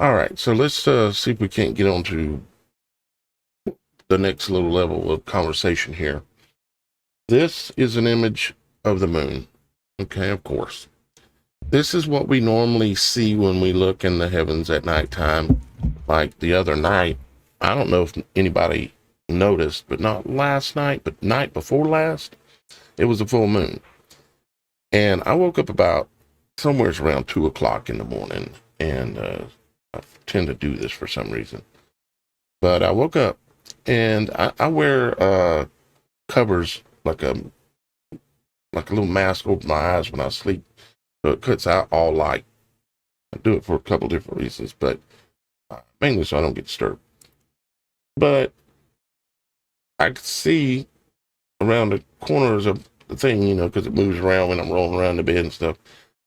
All right, so let's see if we can't get on to the next little level of conversation here. This is an image of the moon. Okay, of course. This is what we normally see when we look in the heavens at nighttime. Like the other night, I don't know if anybody noticed, but not last night, but night before last, it was a full moon. And I woke up about somewhere around 2 o'clock in the morning, and I tend to do this for some reason. But I woke up, and I wear covers like a little mask over my eyes when I sleep, so it cuts out all light. I do it for a couple different reasons, but mainly so I don't get disturbed. But I could see around the corners of the thing, you know, because it moves around when I'm rolling around the bed and stuff.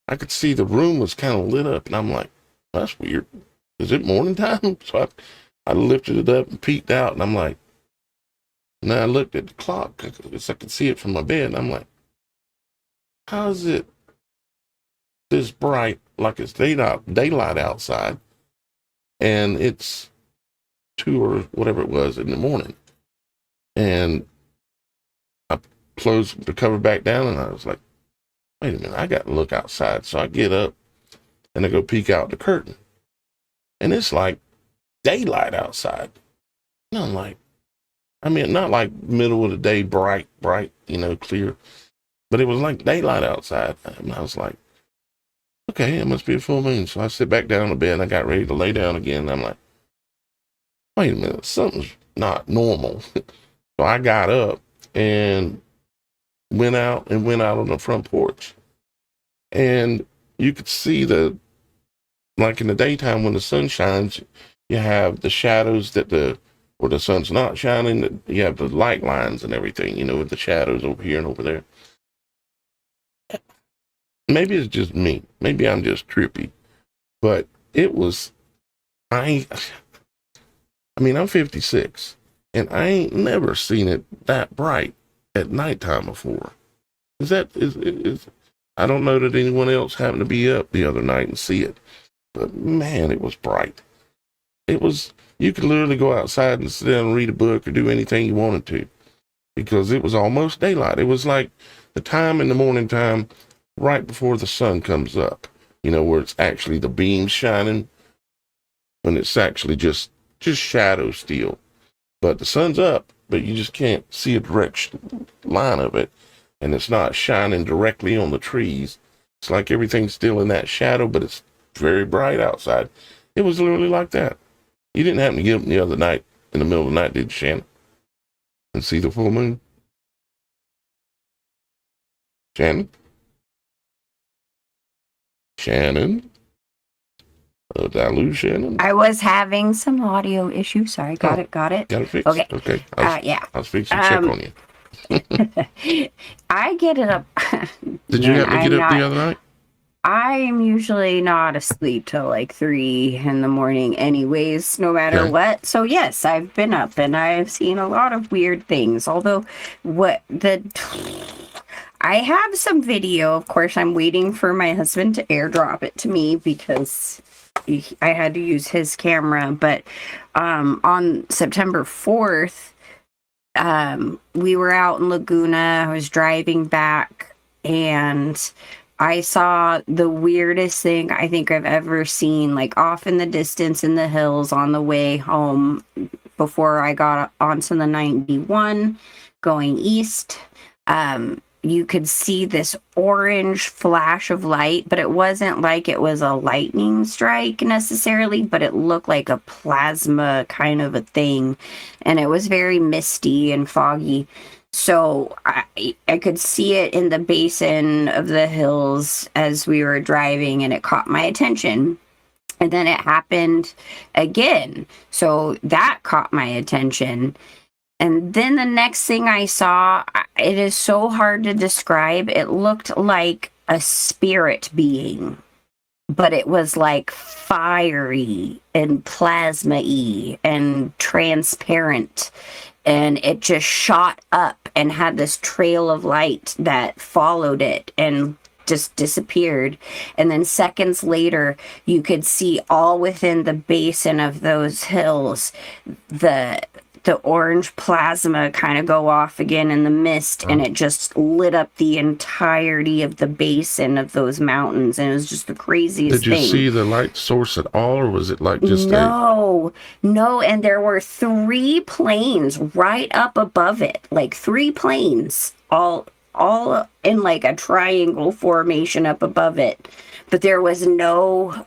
I could see the room was kind of lit up, and I'm like, that's weird. Is it morning time? So I lifted it up and peeked out, and I'm like, and then I looked at the clock because I could see it from my bed, and I'm like, how is it this bright, like it's daylight outside, and it's 2 or whatever it was in the morning? And I closed the cover back down, and I was like, wait a minute, I got to look outside. So I get up and I go peek out the curtain, and it's like daylight outside. And I'm like, I mean, not like middle of the day, bright, you know, clear, but it was like daylight outside. And I was like, okay, it must be a full moon. So I sit back down in the bed, and I got ready to lay down again. And I'm like, wait a minute, something's not normal. So I got up and went out on the front porch. And you could see like in the daytime when the sun shines, you have the shadows where the sun's not shining, you have the light lines and everything, you know, with the shadows over here and over there. Maybe it's just me. Maybe I'm just trippy. But it was, I mean, I'm 56, and I ain't never seen it that bright at nighttime before. Is I don't know that anyone else happened to be up the other night and see it, but man, it was bright. You could literally go outside and sit down and read a book or do anything you wanted to, because it was almost daylight. It was like the time in the morning time right before the sun comes up, you know, where it's actually the beam shining, when it's actually just shadow still. But the sun's up, but you just can't see a direct line of it, and it's not shining directly on the trees. It's like everything's still in that shadow, but it's very bright outside. It was literally like that. You didn't happen to get up the other night, in the middle of the night, did you, Shannon? And see the full moon? Shannon? Did I lose Shannon? I was having some audio issues. Sorry, got it. Got it fixed? Okay. I was fixing to check on you. I get it up. Did you happen to get up the other night? I'm usually not asleep till like 3 in the morning anyways, no matter what. So yes, I've been up and I've seen a lot of weird things. Although I have some video. Of course, I'm waiting for my husband to airdrop it to me because I had to use his camera. But on September 4th, we were out in Laguna. I was driving back, and I saw the weirdest thing I think I've ever seen, like off in the distance in the hills on the way home before I got onto the 91 going east. You could see this orange flash of light, but it wasn't like it was a lightning strike necessarily, but it looked like a plasma kind of a thing. And it was very misty and foggy. So I could see it in the basin of the hills as we were driving, and it caught my attention. And then it happened again. So that caught my attention. And then the next thing I saw, it is so hard to describe. It looked like a spirit being, but it was like fiery and plasma-y and transparent. And it just shot up and had this trail of light that followed it. And just disappeared. And then seconds later, you could see all within the basin of those hills, the orange plasma kind of go off again in the mist, and it just lit up the entirety of the basin of those mountains, and it was just the craziest Did you thing. see the light source at all, or was it like just no, and there were 3 planes right up above it, like 3 planes, all in like a triangle formation up above it, but there was no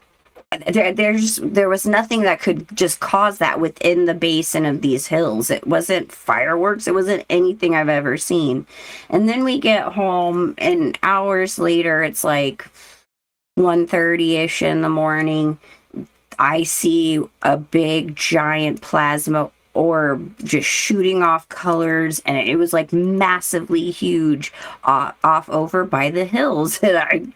there was nothing that could just cause that within the basin of these hills. It wasn't fireworks, it wasn't anything I've ever seen. And then we get home, and hours later, it's like 1:30ish in the morning, I see a big giant plasma orb just shooting off colors, and it was like massively huge off over by the hills. And I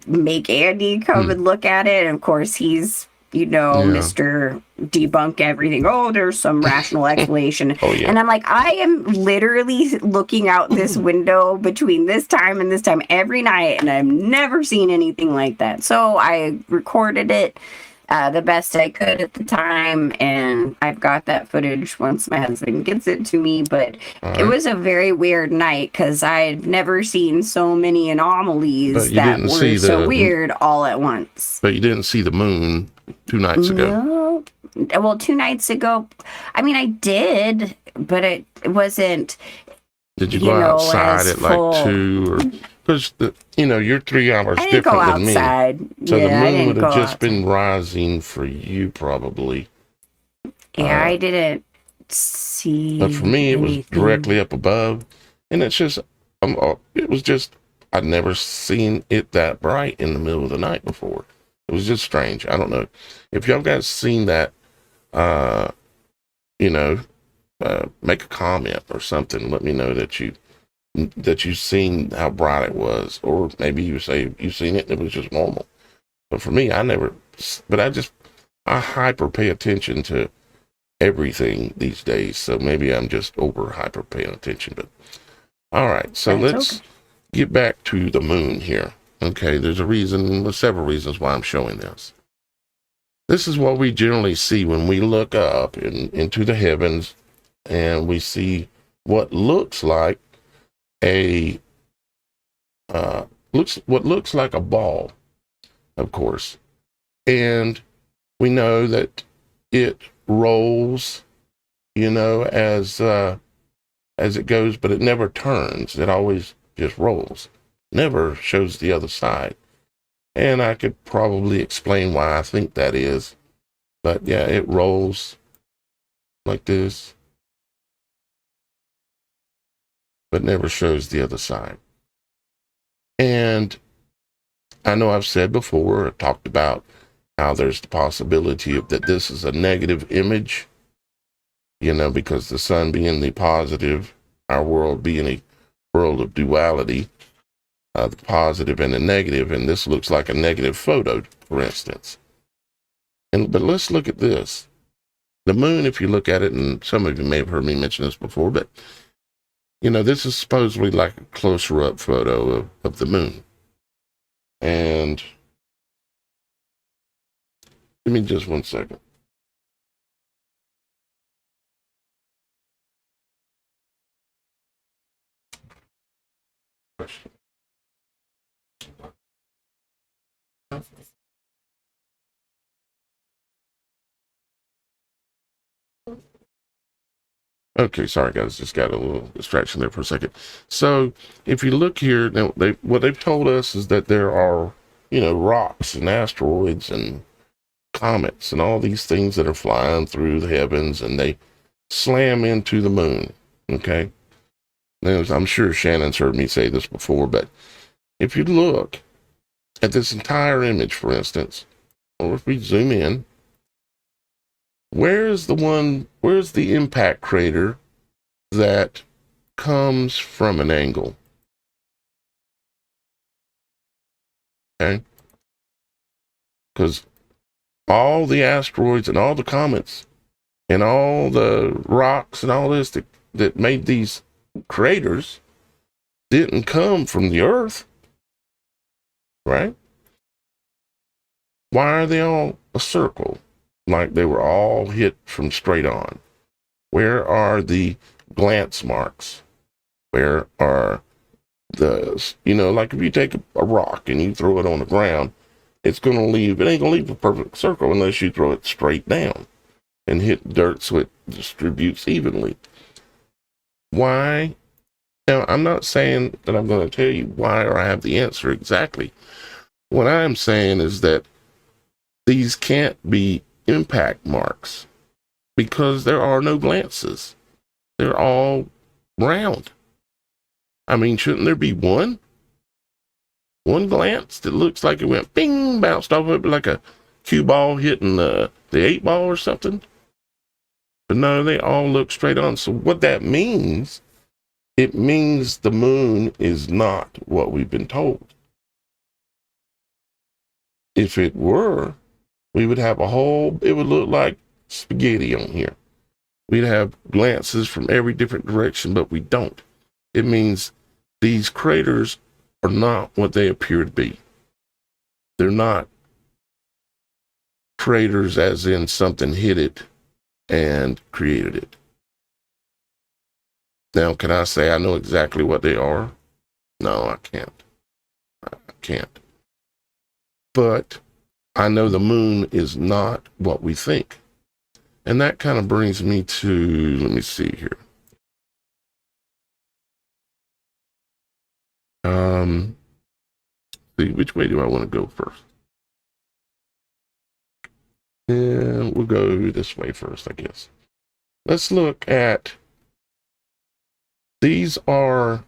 make Andy come and look at it, and of course he's Mr. Debunk everything. Oh, there's some rational explanation. Oh, yeah. And I'm like, I am literally looking out this window between this time and this time every night, and I've never seen anything like that. So I recorded it the best I could at the time, and I've got that footage once my husband gets it to me. But it was a very weird night because I've never seen so many anomalies that were so weird all at once. But you didn't see the moon 2 nights ago. No. Well, 2 nights ago, I mean, I did, but it wasn't. Did you go outside at like 2 or? Because you're 3 hours different than me. So the moon would have just been rising for you, probably. Yeah, I didn't see. But for me, it was directly up above, and it's just, it was just, I'd never seen it that bright in the middle of the night before. It was just strange. I don't know if y'all guys seen that. Make a comment or something. Let me know that you've seen how bright it was, or maybe you say you've seen it and it was just normal. But for me, I hyper pay attention to everything these days, so maybe I'm just over hyper paying attention. But all right, so let's get back to the moon here. Okay, there's several reasons why I'm showing this. This is what we generally see when we look up into the heavens, and we see what looks like what looks like a ball, of course, and we know that it rolls, as it goes, but it never turns. It always just rolls, never shows the other side. And I could probably explain why I think that is, but yeah, it rolls like this, but never shows the other side. And I know I've said before, I talked about how there's the possibility of that this is a negative image, because the sun being the positive, our world being a world of duality, the positive and the negative, and this looks like a negative photo, for instance. But let's look at this. The moon, if you look at it, and some of you may have heard me mention this before, but this is supposedly like a closer up photo of the moon. And give me just 1 second. Okay, sorry guys, just got a little distraction there for a second. So if you look here, now what they've told us is that there are, rocks and asteroids and comets and all these things that are flying through the heavens, and they slam into the moon. Okay, now, I'm sure Shannon's heard me say this before, but if you look at this entire image, for instance, or if we zoom in, where's the impact crater that comes from an angle? Okay, because all the asteroids and all the comets and all the rocks and all this that made these craters didn't come from the Earth. right? Why are they all a circle? Like they were all hit from straight on. Where are the glance marks? Where are like if you take a rock and you throw it on the ground, it ain't going to leave a perfect circle unless you throw it straight down and hit dirt so it distributes evenly. Why? Now, I'm not saying that I'm going to tell you why or I have the answer exactly. What I'm saying is that these can't be impact marks because there are no glances. They're all round. I mean, shouldn't there be one glance that looks like it went bing, bounced off of it like a cue ball hitting the 8-ball or something? But no, they all look straight on. So what that means, it means the moon is not what we've been told. If it were, we would have it would look like spaghetti on here. We'd have glances from every different direction, but we don't. It means these craters are not what they appear to be. They're not craters as in something hit it and created it. Now, can I say I know exactly what they are? No, I can't. I can't. But I know the moon is not what we think. And that kind of brings me to, let me see here. See, which way do I want to go first? And we'll go this way first, I guess. Let's look at, these are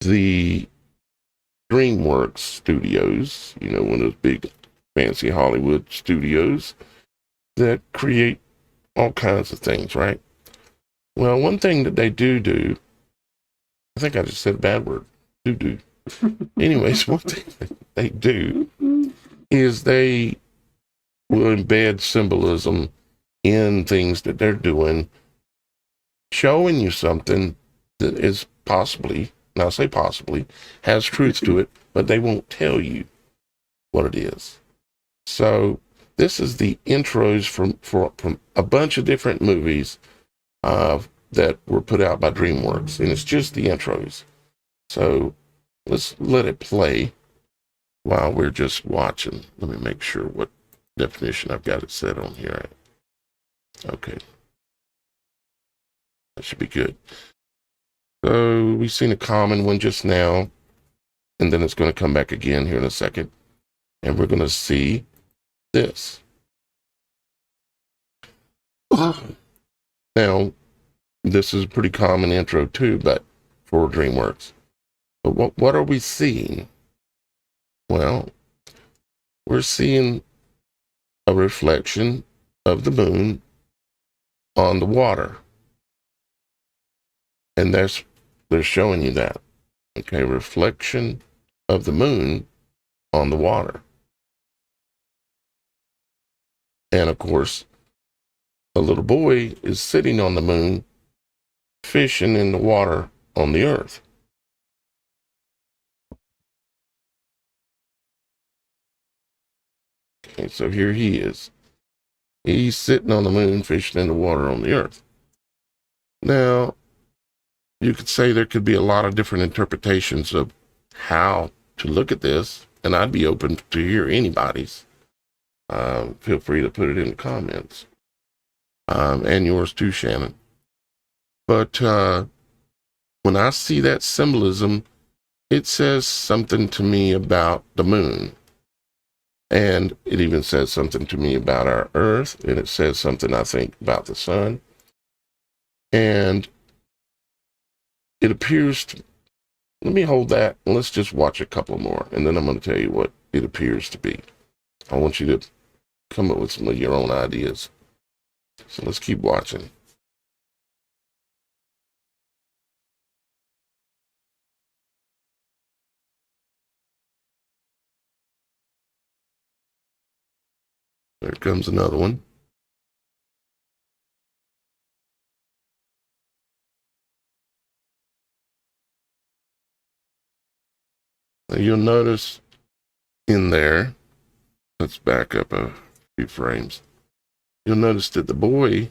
the DreamWorks studios, one of those big fancy Hollywood studios that create all kinds of things, right? Well, one thing that they do, I think I just said a bad word, do. Anyways, one thing that they do is they will embed symbolism in things that they're doing, showing you something that is possibly, now I say possibly, has truth to it, but they won't tell you what it is. So this is the intros from a bunch of different movies that were put out by DreamWorks, and it's just the intros. So let's let it play while we're just watching. Let me make sure what definition I've got it set on here. Okay. That should be good. So we've seen a common one just now, and then it's going to come back again here in a second, and we're going to see this. Now, this is a pretty common intro too, but for DreamWorks. But what are we seeing? Well, we're seeing a reflection of the moon on the water. And they're showing you that. Okay, reflection of the moon on the water. And of course, a little boy is sitting on the moon, fishing in the water on the earth. Okay, so here he is. He's sitting on the moon, fishing in the water on the earth. Now, you could say there could be a lot of different interpretations of how to look at this, and I'd be open to hear anybody's. Feel free to put it in the comments. And yours too, Shannon. But when I see that symbolism, it says something to me about the moon. And it even says something to me about our earth. And it says something, I think, about the sun. And it appears to, let me hold that and let's just watch a couple more. And then I'm going to tell you what it appears to be. I want you to come up with some of your own ideas. So let's keep watching. There comes another one. Now you'll notice in there, let's back up a few frames. You'll notice that the boy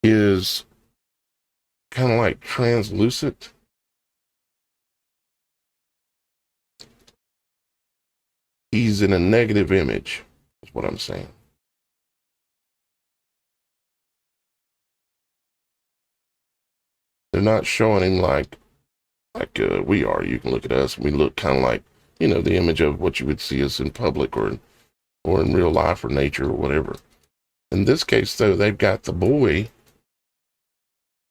is kind of like translucent. He's in a negative image, is what I'm saying. They're not showing him like we are. You can look at us. We look kind of like, the image of what you would see us in public or in real life or nature or whatever. In this case, though, they've got the boy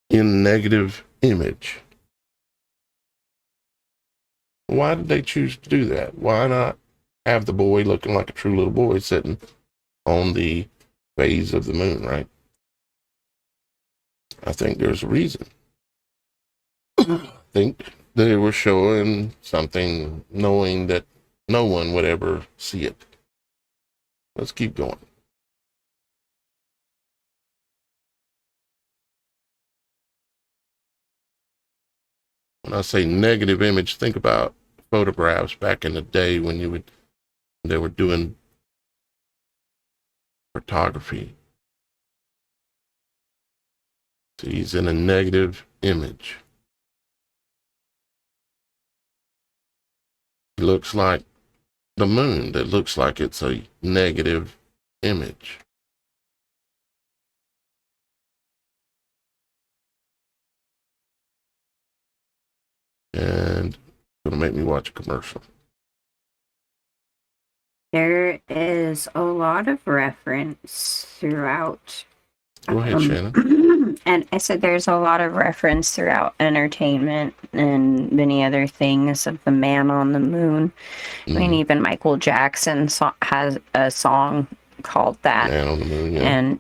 in negative image. Why did they choose to do that? Why not have the boy looking like a true little boy sitting on the phase of the moon, right? I think there's a reason. I think they were showing something, knowing that no one would ever see it. Let's keep going. When I say negative image, think about photographs back in the day when they were doing photography. So he's in a negative image. It looks like the moon that looks like it's a negative image. And it's going to make me watch a commercial. There is a lot of reference throughout. Go ahead, Shannon. And I said there's a lot of reference throughout entertainment and many other things of the man on the moon. I mean, even Michael Jackson has a song called that. Man on the Moon, yeah. And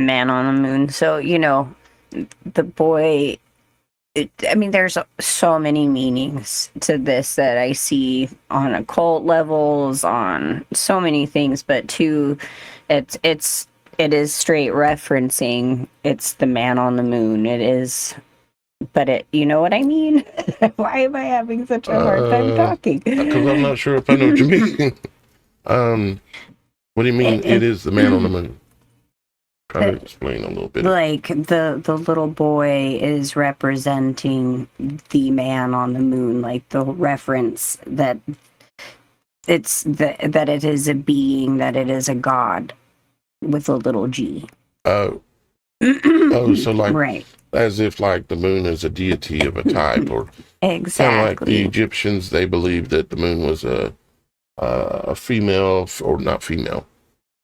Man on the Moon. So, the boy, there's so many meanings to this that I see on occult levels, on so many things, but too, it is straight referencing. It's the man on the moon. It is, but you know what I mean? Why am I having such a hard time talking? Because I'm not sure if I know what you mean. What do you mean? It is the man on the moon. Try to explain a little bit. Like the little boy is representing the man on the moon, like the reference that that it is a being, that it is a god with a little g. So like, right, as if like the moon is a deity of a type, or exactly. Kind of like the Egyptians, they believed that the moon was a female, or not female,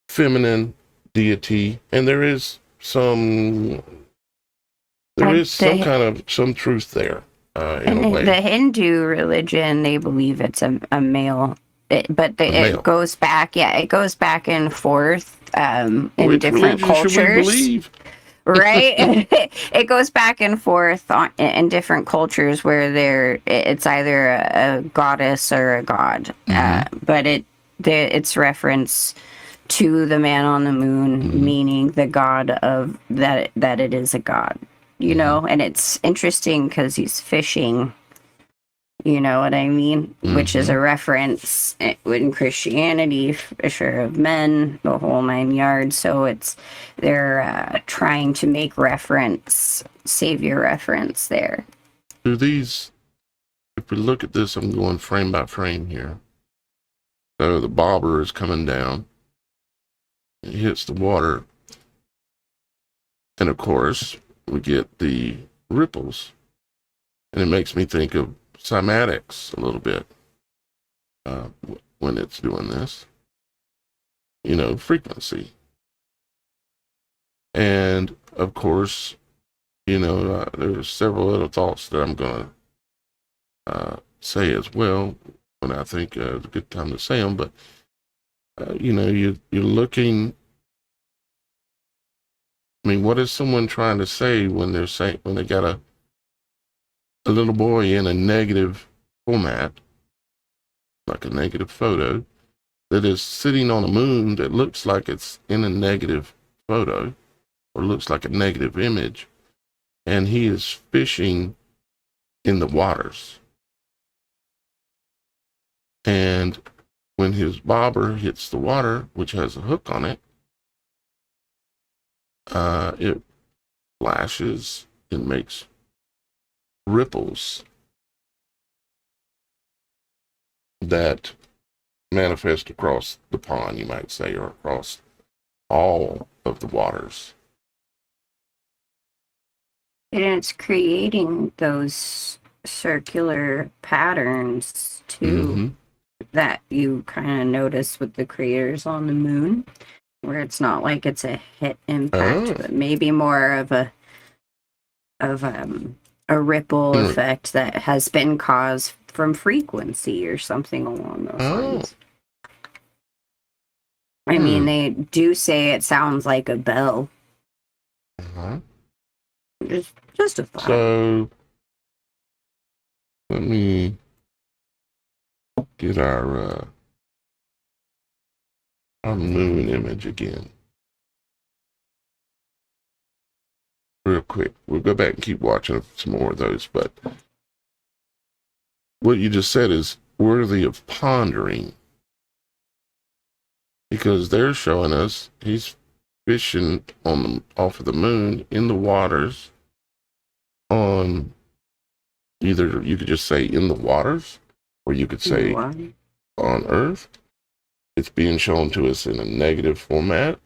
feminine deity, and there is some some truth there in a way. The Hindu religion, they believe it's a male. It goes back, it goes back and forth in different cultures. Right? It goes back and forth in different cultures where it's either a goddess or a god. But it's reference to the man on the moon, meaning the god of that it is a god, and it's interesting because he's fishing. You know what I mean? Which is a reference in Christianity, fisher of men, the whole 9 yards. So they're trying to make savior reference there. Do these, if we look at this, I'm going frame by frame here. So the bobber is coming down. It hits the water. And of course, we get the ripples. And it makes me think of cymatics a little bit when it's doing this, frequency. And of course, there's several other thoughts that I'm going to say as well when I think it's a good time to say them. But you're looking. I mean, what is someone trying to say when they got a little boy in a negative format, like a negative photo, that is sitting on a moon that looks like it's in a negative photo, or looks like a negative image, and he is fishing in the waters. And when his bobber hits the water, which has a hook on it, it flashes and makes ripples that manifest across the pond, you might say, or across all of the waters. And it's creating those circular patterns too, that you kind of notice with the craters on the moon, where it's not like it's a hit impact, but maybe more of a ripple effect that has been caused from frequency or something along those lines. I mean, they do say it sounds like a bell. Just a thought. So let me get our moon image again. Real quick. We'll go back and keep watching some more of those, but what you just said is worthy of pondering, because they're showing us he's fishing off of the moon in the waters, on either, you could just say in the waters, or you could say on Earth. It's being shown to us in a negative format,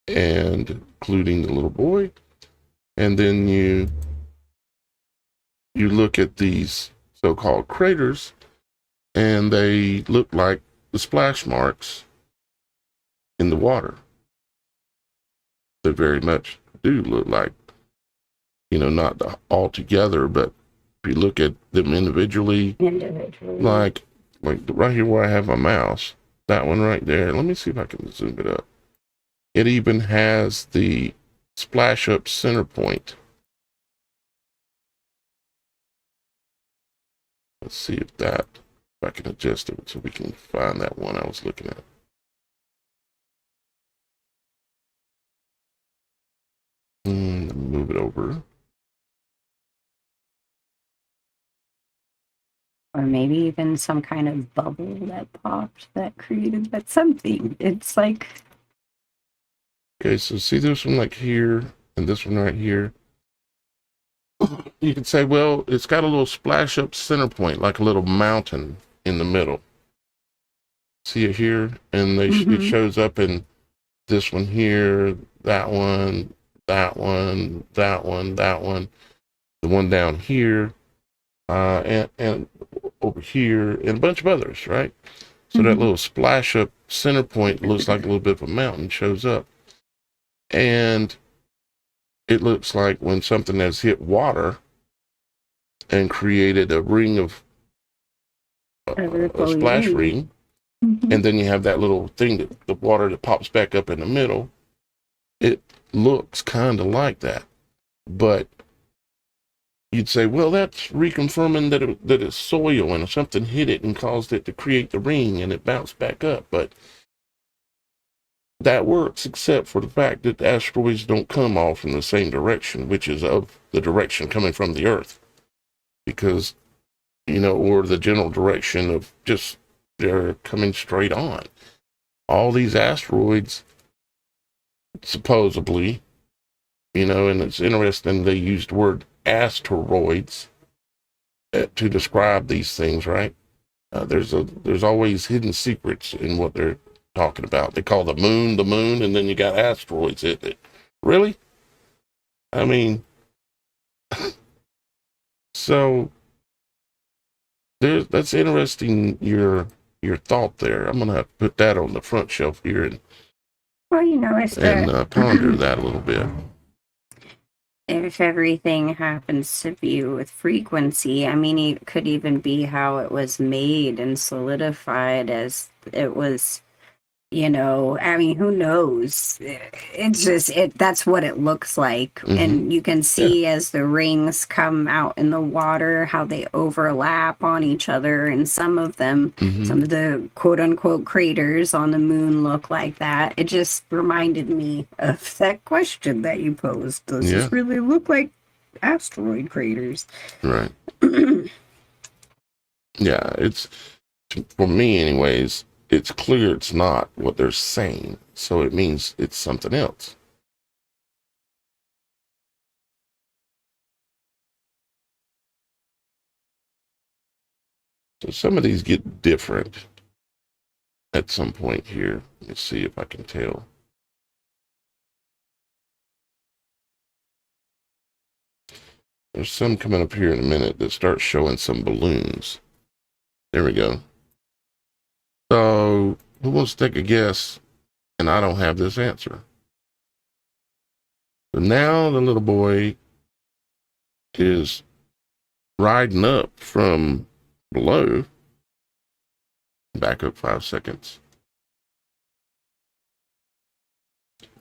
and including the little boy. And then you look at these so-called craters, and they look like the splash marks in the water. They very much do look like, not all together, but if you look at them individually, like right here where I have my mouse, that one right there. Let me see if I can zoom it up. It even has the splash up center point. Let's see if I can adjust it so we can find that one I was looking at. Move it over. Or maybe even some kind of bubble that popped that created that something. It's like... Okay, so see this one like here, and this one right here. You can say, well, it's got a little splash up center point, like a little mountain in the middle. See it here? And it shows up in this one here, that one, that one, that one, that one, the one down here, and over here, and a bunch of others, right? So that little splash up center point looks like a little bit of a mountain shows up. And it looks like when something has hit water and created a ring of a splash ring, and then you have that little thing, the water that pops back up in the middle, it looks kind of like that. But you'd say, well, that's reconfirming that it's soil and something hit it and caused it to create the ring and it bounced back up. But that works, except for the fact that asteroids don't come all from the same direction, which is of the direction coming from the Earth. Because, or the general direction of just they're coming straight on. All these asteroids, supposedly, and it's interesting they used the word asteroids to describe these things, right? There's always hidden secrets in what they're talking about. They call the moon, and then you got asteroids in it. Really? I mean, so that's interesting, your thought there. I'm gonna have to put that on the front shelf here and ponder that a little bit. If everything happens to be with frequency, I mean, it could even be how it was made and solidified as it was, I mean, who knows? It's just, that's what it looks like. And you can see as the rings come out in the water, how they overlap on each other. And some of them, some of the quote unquote craters on the moon look like that. It just reminded me of that question that you posed. Does this really look like asteroid craters? Right. Yeah, it's, for me anyways, it's clear it's not what they're saying. So it means it's something else. So some of these get different at some point here. Let's see if I can tell. There's some coming up here in a minute that start showing some balloons. There we go. So who wants to take a guess? And I don't have this answer. So now the little boy is riding up from below. Back up 5 seconds.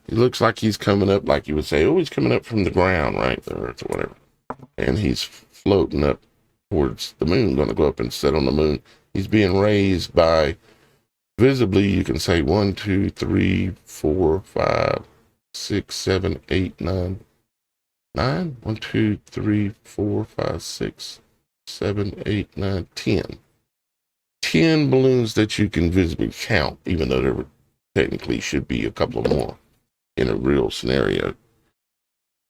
He looks like he's coming up, like you would say, oh, he's coming up from the ground, right? The earth or whatever. And he's floating up towards the moon, going to go up and sit on the moon. He's being raised by, visibly, you can say 1, 2, 3, 4, 5, 6, 7, 8, 9. 9? 1, 2, 3, 4, 5, 6, 7, 8, 9, 10. 10 balloons that you can visibly count, even though there technically should be a couple more in a real scenario.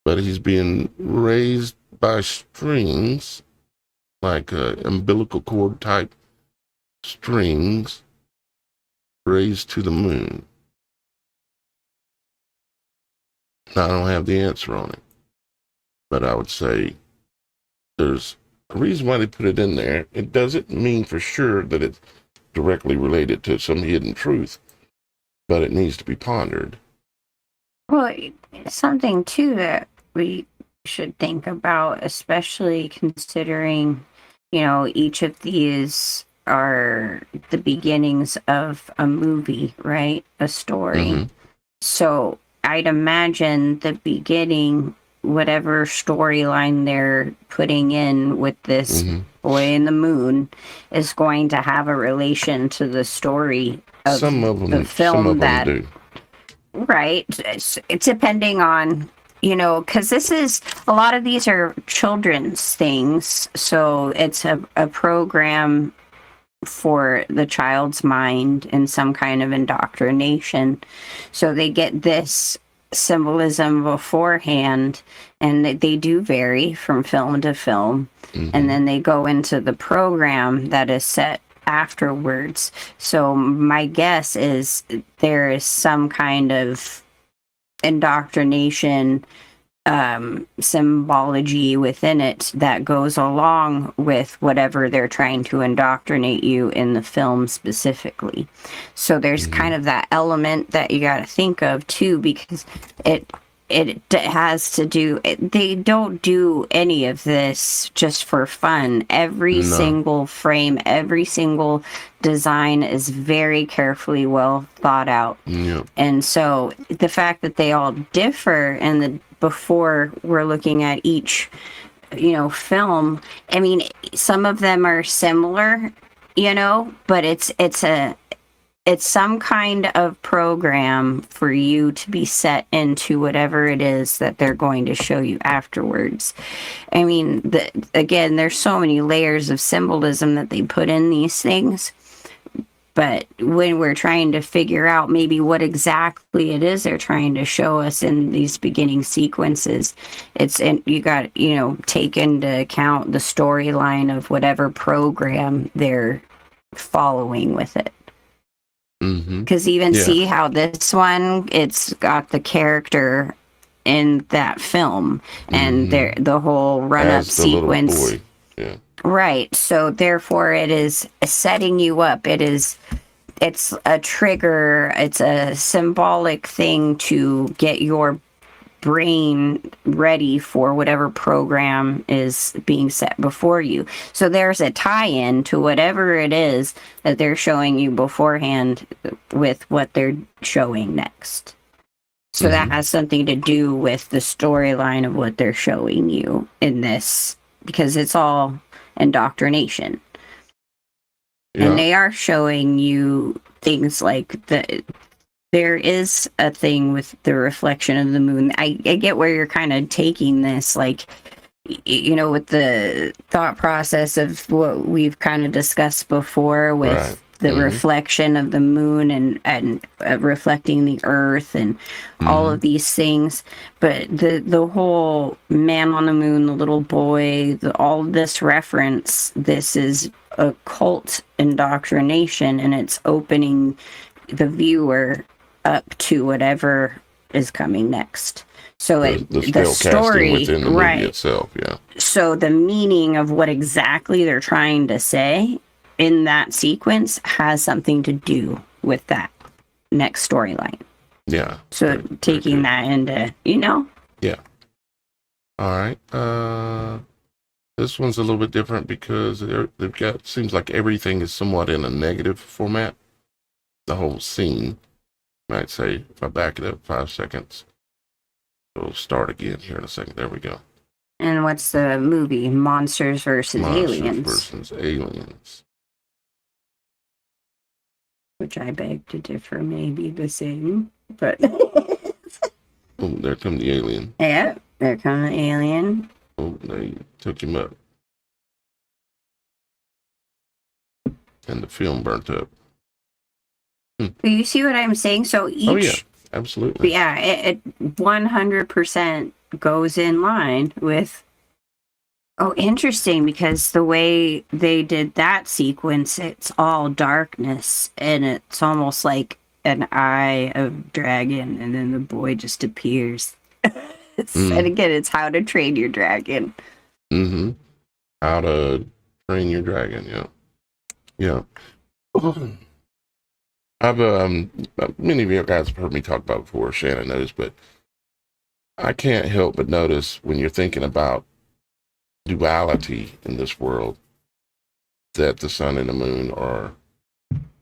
But he's being raised by strings, like umbilical cord type strings, raised to the moon. Now, I don't have the answer on it, but I would say there's a reason why they put it in there. It doesn't mean for sure that it's directly related to some hidden truth, but it needs to be pondered. Well, it's something too that we should think about, especially considering, each of these are the beginnings of a movie, right? A story. Mm-hmm. So I'd imagine the beginning, whatever storyline they're putting in with this boy in the moon, is going to have a relation to the story of the film that do. Right. It's depending on, because this is, a lot of these are children's things. So it's a program for the child's mind and some kind of indoctrination. So they get this symbolism beforehand, and they do vary from film to film. And then they go into the program that is set afterwards. So my guess is there is some kind of indoctrination symbology within it that goes along with whatever they're trying to indoctrinate you in the film specifically. So there's kind of that element that you got to think of too, because it has to do, they don't do any of this just for fun. Every single frame, every single design is very carefully well thought out. Yep. And so the fact that they all differ, and before we're looking at each, film, I mean, some of them are similar, but it's some kind of program for you to be set into whatever it is that they're going to show you afterwards. I mean, again, there's so many layers of symbolism that they put in these things. But when we're trying to figure out maybe what exactly it is they're trying to show us in these beginning sequences, you got, take into account the storyline of whatever program they're following with it. Because see how this one, it's got the character in that film, and the whole run-up sequence. Yeah. Right. So therefore it is setting you up. It's a trigger. It's a symbolic thing to get your brain ready for whatever program is being set before you. So there's a tie-in to whatever it is that they're showing you beforehand with what they're showing next. So that has something to do with the storyline of what they're showing you in this, because it's all indoctrination. Yeah. And they are showing you things like there is a thing with the reflection of the moon. I get where you're kind of taking this, like with the thought process of what we've kind of discussed before Right. with the reflection of the moon and reflecting the earth and all of these things. But the whole man on the moon, the little boy, all this reference, this is occult indoctrination, and it's opening the viewer up to whatever is coming next. So The the spell casting story, within the movie right? itself. Yeah. So the meaning of what exactly they're trying to say in that sequence has something to do with that next storyline. Yeah. So Very, very taking good. that into, Yeah. All right. This one's a little bit different because they've got, seems like everything is somewhat in a negative format. The whole scene, you might say, if I back it up 5 seconds, it'll start again here in a second. There we go. and what's the movie? Monsters versus Monsters Aliens, versus Aliens. which I beg to differ may be the same, but Oh, there come the alien. yeah, there comes the alien. Oh, they took him up. And the film burnt up. Do you see what I'm saying? So each, Oh, yeah, absolutely. yeah, it 100% goes in line with. Oh, interesting, because the way they did that sequence, it's all darkness, and it's almost like an eye of dragon, and then the boy just appears. And again, it's How to Train Your Dragon. How to Train Your Dragon, yeah. Yeah. I've many of you guys have heard me talk about it before, Shannon knows, but I can't help but notice when you're thinking about duality in this world that the sun and the moon are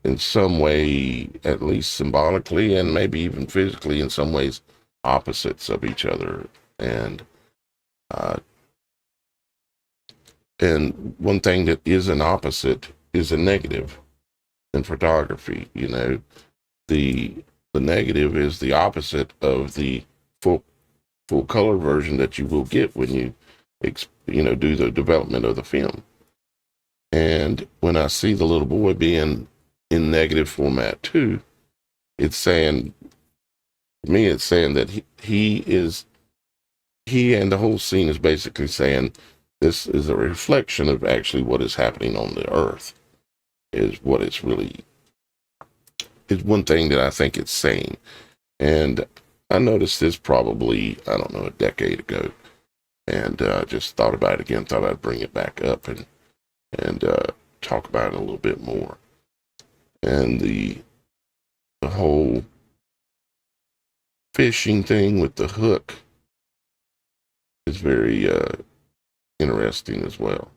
in some way, at least symbolically and maybe even physically in some ways, opposites of each other. And one thing that is an opposite is a negative in photography. The negative is the opposite of the full color version that you will get when you do the development of the film. And when I see the little boy being in negative format too, it's saying that he and the whole scene is basically saying this is a reflection of actually what is happening on the earth, is what it's really, is one thing that I think it's saying. And I noticed this probably, I don't know, a decade ago, and just thought about it again, thought I'd bring it back up and talk about it a little bit more. And the whole fishing thing with the hook is very interesting as well.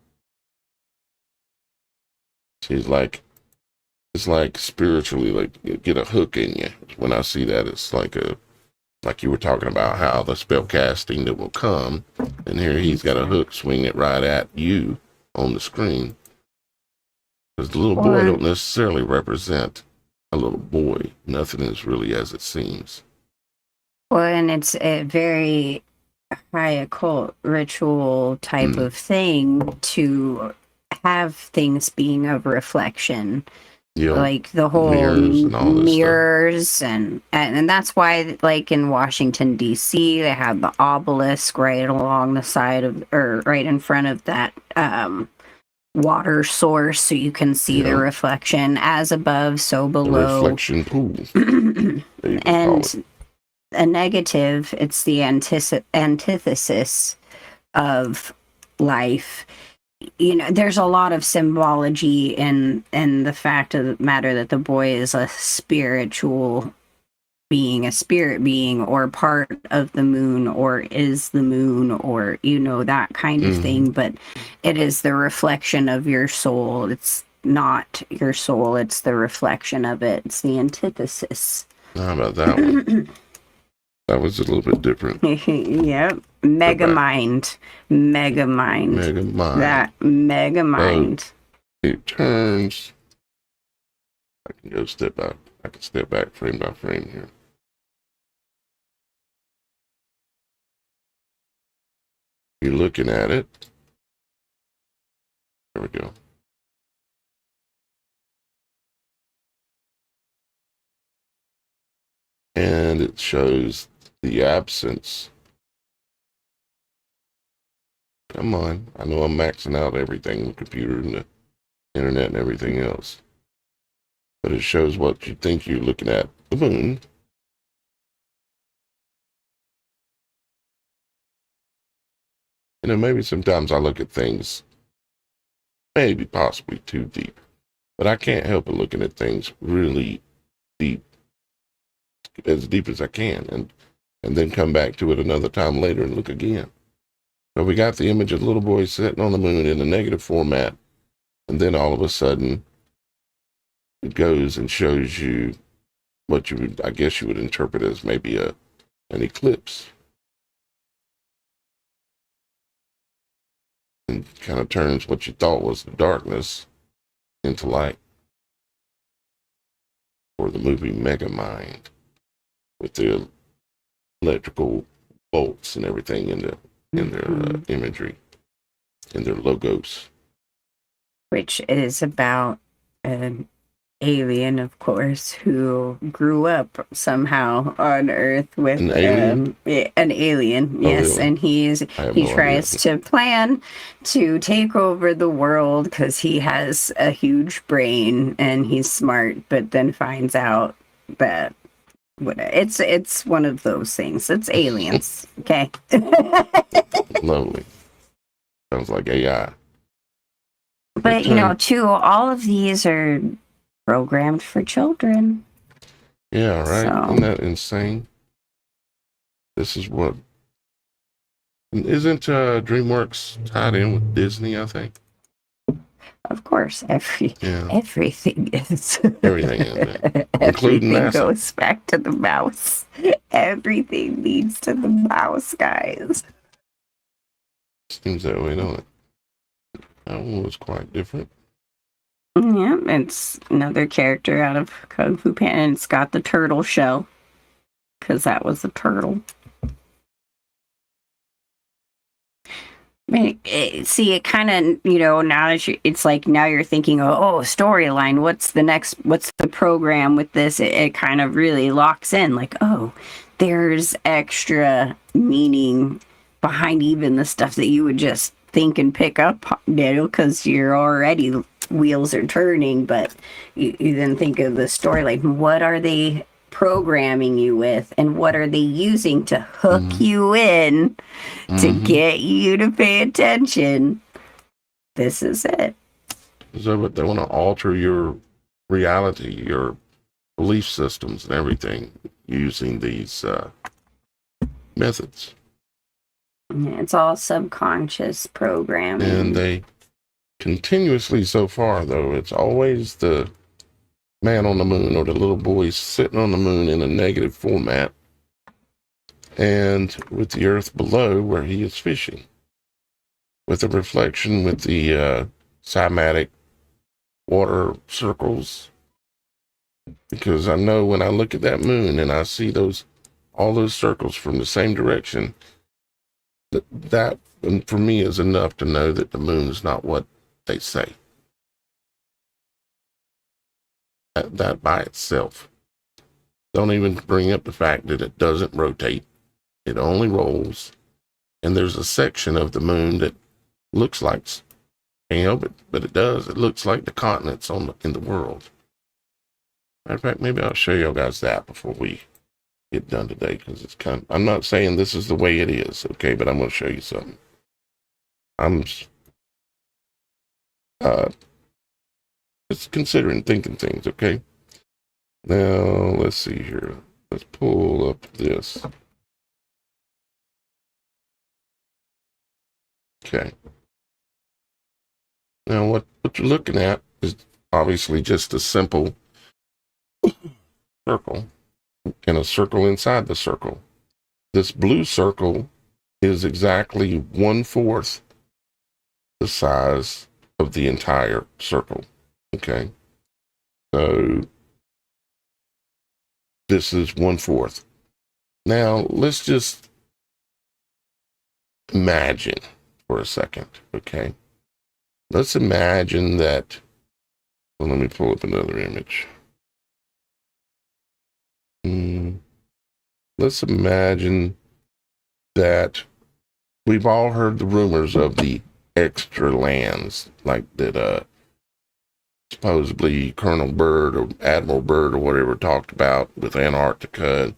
It's like spiritually, like you get a hook in you. When I see that, it's like you were talking about how the spell casting that will come, and here he's got a hook swinging it right at you on the screen. Because the little boy don't necessarily represent a little boy. Nothing is really as it seems. Well, and it's a very high occult ritual type of thing to have things being of reflection. Like the whole mirrors and that's why, like in Washington D.C., they have the obelisk right along the side of, or right in front of that water source, so you can see the reflection. As above, so below. The reflection pool. And a negative, it's the antithesis of life. There's a lot of symbology in the fact of the matter that the boy is a spiritual being, a spirit being, or part of the moon, or is the moon, or that kind of thing. But it is the reflection of your soul. It's not your soul, it's the reflection of it. It's the antithesis. How about that one? That was a little bit different. Yep. Megamind. That Megamind. It turns. I can step back frame by frame here. you're looking at it. There we go. And it shows the absence. Come on. I know I'm maxing out everything, the computer and the internet and everything else. But it shows what you think you're looking at, the moon. You know, maybe sometimes I look at things maybe possibly too deep, but I can't help but looking at things really deep, as deep as I can, and then come back to it another time later and look again. So we got the image of the little boy sitting on the moon in a negative format, and then all of a sudden it goes and shows you what you would, I guess you would interpret as maybe an eclipse. And kind of turns what you thought was the darkness into light. Or the movie Megamind, with the electrical bolts and everything in their imagery, in their logos. Which is about an alien, of course, who grew up somehow on Earth with An alien? An alien, yes, really? and he tries to plan to take over the world because he has a huge brain and he's smart, but then finds out that it's one of those things. It's aliens, okay? Lovely. Sounds like AI. But you know, too, all of these are programmed for children. Yeah, right. So. Isn't that insane? This is what... Isn't DreamWorks tied in with Disney, I think? Of course, everything is. Everything is, yeah. Including NASA. Goes back to the mouse. Everything leads to the mouse, guys. Seems that way, don't it? That one was quite different. Yeah, it's another character out of Kung Fu Panda, and it's got the turtle shell, because that was a turtle. See, it kind of, you know, now it's like now you're thinking, oh, storyline, what's the program with this? It kind of really locks in, like, oh, there's extra meaning behind even the stuff that you would just think and pick up, you know, because you're already, wheels are turning, but you then think of the storyline. What are they programming you with, and what are they using to hook you in to get you to pay attention? This is it. So, but they want to alter your reality, your belief systems and everything using these methods. It's all subconscious programming. And they continuously, so far though, it's always the man on the moon or the little boy sitting on the moon in a negative format, and with the earth below where he is fishing, with a reflection with the cymatic water circles. Because I know when I look at that moon and I see all those circles from the same direction, that for me is enough to know that the moon is not what they say. That by itself. Don't even bring up the fact that it doesn't rotate. It only rolls. And there's a section of the moon that looks like, you know, but it does. It looks like the continents in the world. Matter of fact, maybe I'll show you guys that before we get done today, because it's I'm not saying this is the way it is, okay, but I'm going to show you something. I'm just considering thinking things, okay? Now, let's see here. Let's pull up this. Okay. Now, what you're looking at is obviously just a simple circle and a circle inside the circle. This blue circle is exactly 1/4 the size of the entire circle. Okay. So this is 1/4. Now let's just imagine for a second, okay? Let's imagine that, well, let me pull up another image. Let's imagine that we've all heard the rumors of the extra lands, like that supposedly Colonel Byrd or Admiral Byrd or whatever talked about with Antarctica and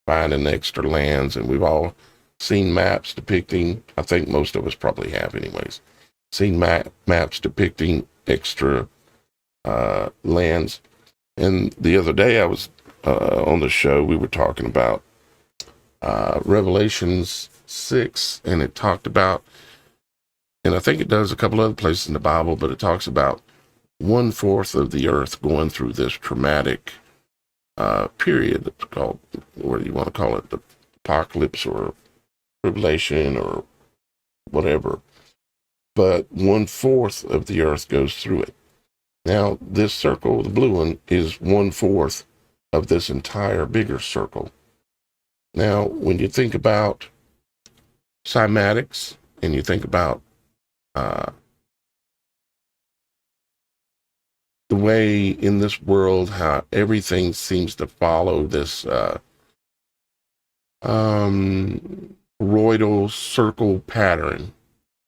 finding extra lands. And we've all seen maps depicting, I think most of us probably have anyways, seen maps depicting extra lands. And the other day I was on the show, we were talking about Revelations 6, and it talked about, and I think it does a couple other places in the Bible, but it talks about 1/4 of the earth going through this traumatic period that's called, what do you want to call it, the apocalypse or tribulation or whatever. But 1/4 of the earth goes through it. Now, this circle, the blue one, is 1/4 of this entire bigger circle. Now, when you think about cymatics and you think about the way in this world how everything seems to follow this toroidal circle pattern,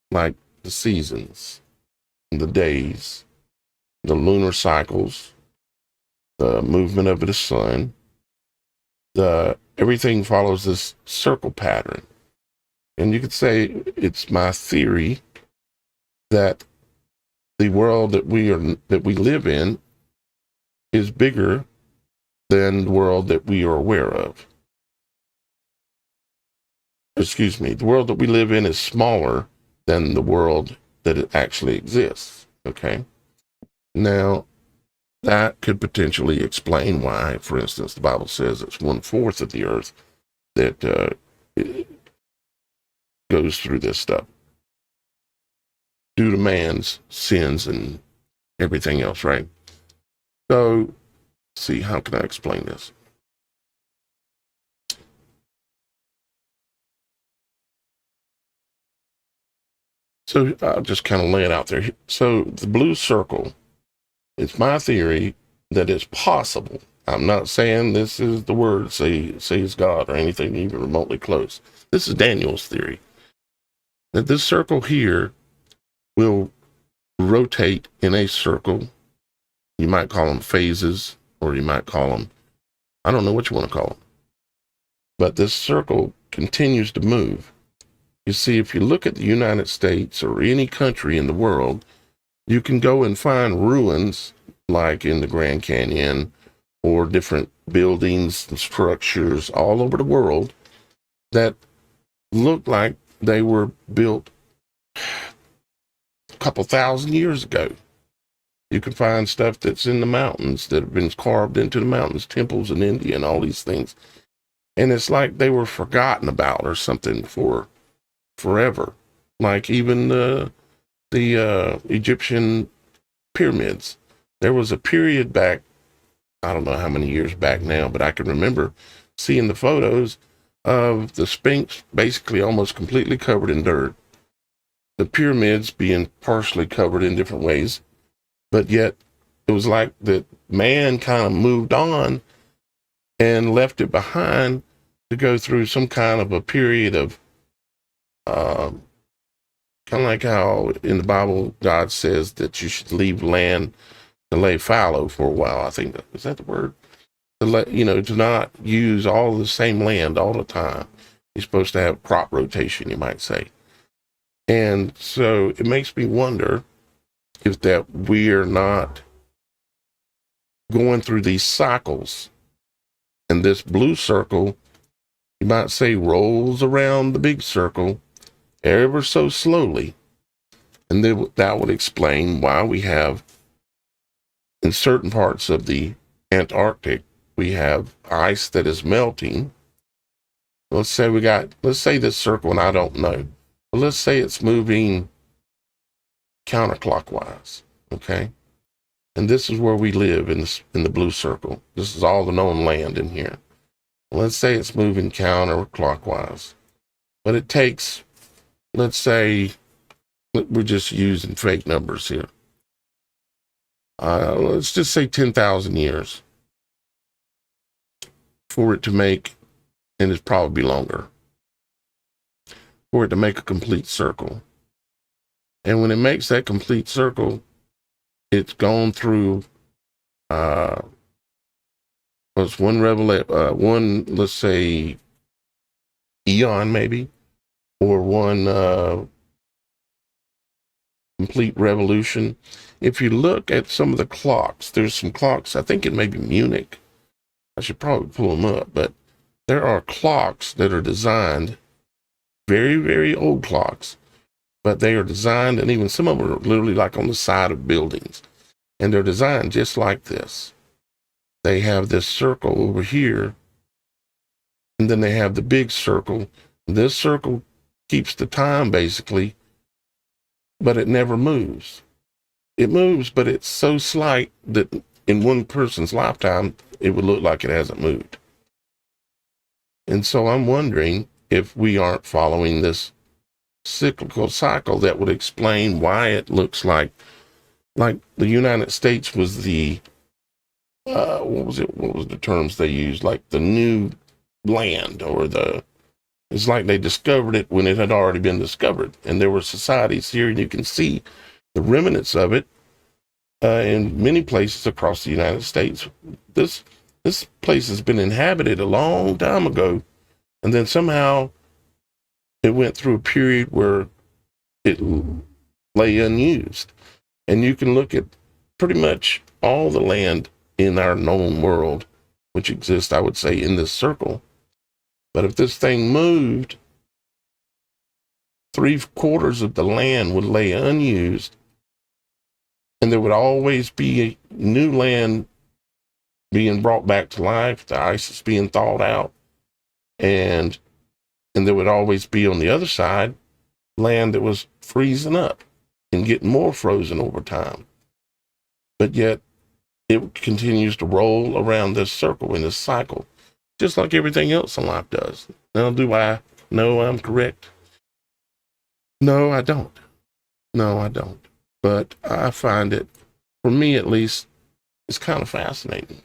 like the seasons, the days, the lunar cycles, the movement of the sun, everything follows this circle pattern. And you could say it's my theory that the world that we live in is bigger than the world that we are aware of. Excuse me, the world that we live in is smaller than the world that it actually exists. Okay. Now, that could potentially explain why, for instance, the Bible says it's 1/4 of the earth that goes through this stuff due to man's sins and everything else, right? So, let's see, how can I explain this? So I'll just kind of lay it out there. So the blue circle, it's my theory that it's possible. I'm not saying this is the word, say it's God or anything even remotely close. This is Daniel's theory. That this circle here will rotate in a circle. You might call them phases, or you might call them, I don't know what you want to call them. But this circle continues to move. You see, if you look at the United States or any country in the world, you can go and find ruins like in the Grand Canyon or different buildings and structures all over the world that look like they were built a couple thousand years ago. You can find stuff that's in the mountains that have been carved into the mountains, temples in India and all these things. And it's like they were forgotten about or something for forever. Like even the Egyptian pyramids. There was a period back, I don't know how many years back now, but I can remember seeing the photos of the Sphinx basically almost completely covered in dirt, the pyramids being partially covered in different ways, but yet it was like that man kind of moved on and left it behind to go through some kind of a period of kind of like how in the Bible God says that you should leave land to lay fallow for a while. I think is that the word? To not use all the same land all the time. You're supposed to have crop rotation, you might say. And so it makes me wonder if that we're not going through these cycles, and this blue circle, you might say, rolls around the big circle ever so slowly. And then that would explain why we have, in certain parts of the Antarctic, we have ice that is melting. Let's say this circle, and I don't know, but let's say it's moving counterclockwise, okay? And this is where we live in the blue circle. This is all the known land in here. Let's say it's moving counterclockwise, but it takes let's say we're just using fake numbers here. Let's just say 10,000 years for it to make, and it's probably longer, for it to make a complete circle. And when it makes that complete circle, it's gone through it's one, let's say, eon maybe, or one complete revolution. If you look at some of the clocks, there's some clocks, I think it may be Munich. I should probably pull them up, but there are clocks that are designed, very, very old clocks, but they are designed, and even some of them are literally like on the side of buildings, and they're designed just like this. They have this circle over here, and then they have the big circle. This circle keeps the time, basically, but it never moves. It moves, but it's so slight that in one person's lifetime, it would look like it hasn't moved. And so I'm wondering if we aren't following this cyclical cycle that would explain why it looks like the United States was the, what was the terms they used? Like the new land, or it's like they discovered it when it had already been discovered. And there were societies here, and you can see the remnants of it in many places across the United States. This place has been inhabited a long time ago, and then somehow it went through a period where it lay unused. And you can look at pretty much all the land in our known world, which exists, I would say, in this circle. But if this thing moved, 3/4 of the land would lay unused, and there would always be new land being brought back to life, the ice is being thawed out, and there would always be on the other side land that was freezing up and getting more frozen over time. But yet it continues to roll around this circle in this cycle, just like everything else in life does. Now, do I know I'm correct? No, I don't. No, I don't. But I find it, for me at least, it's kind of fascinating.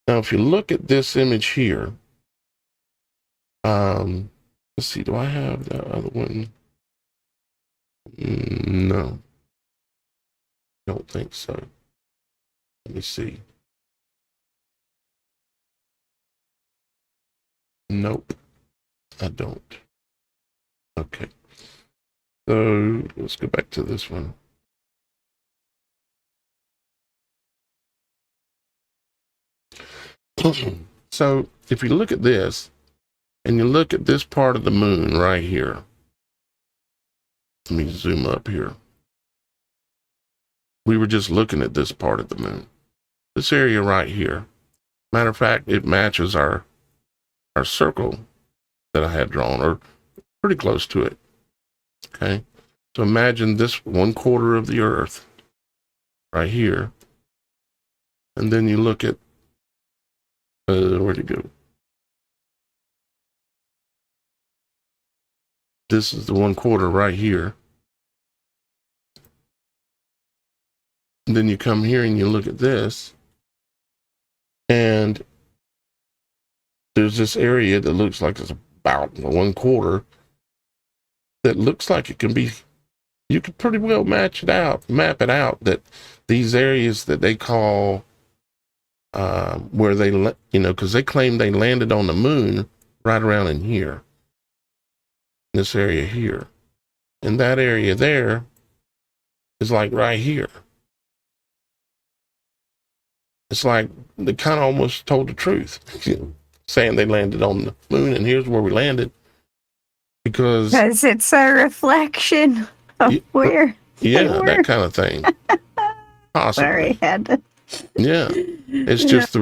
Now, if you look at this image here, let's see, do I have the other one? No, don't think so. Let me see. Nope, I don't. Okay. So let's go back to this one. So if you look at this, and you look at this part of the moon right here, let me zoom up here. We were just looking at this part of the moon. This area right here. Matter of fact, it matches our circle that I had drawn, or pretty close to it. Okay. So imagine this 1/4 of the Earth right here. And then you look at, where'd it go? This is the 1/4 right here. And then you come here and you look at this, and there's this area that looks like it's about 1/4 that looks like it can be, you could pretty well map it out, that these areas that they call, where they, because they claim they landed on the moon right around in here, this area here. And that area there is like right here. It's like they kind of almost told the truth, saying they landed on the moon, and here's where we landed. Because it's a reflection of where that kind of thing. Possibly. Sorry, had to. Yeah, it's just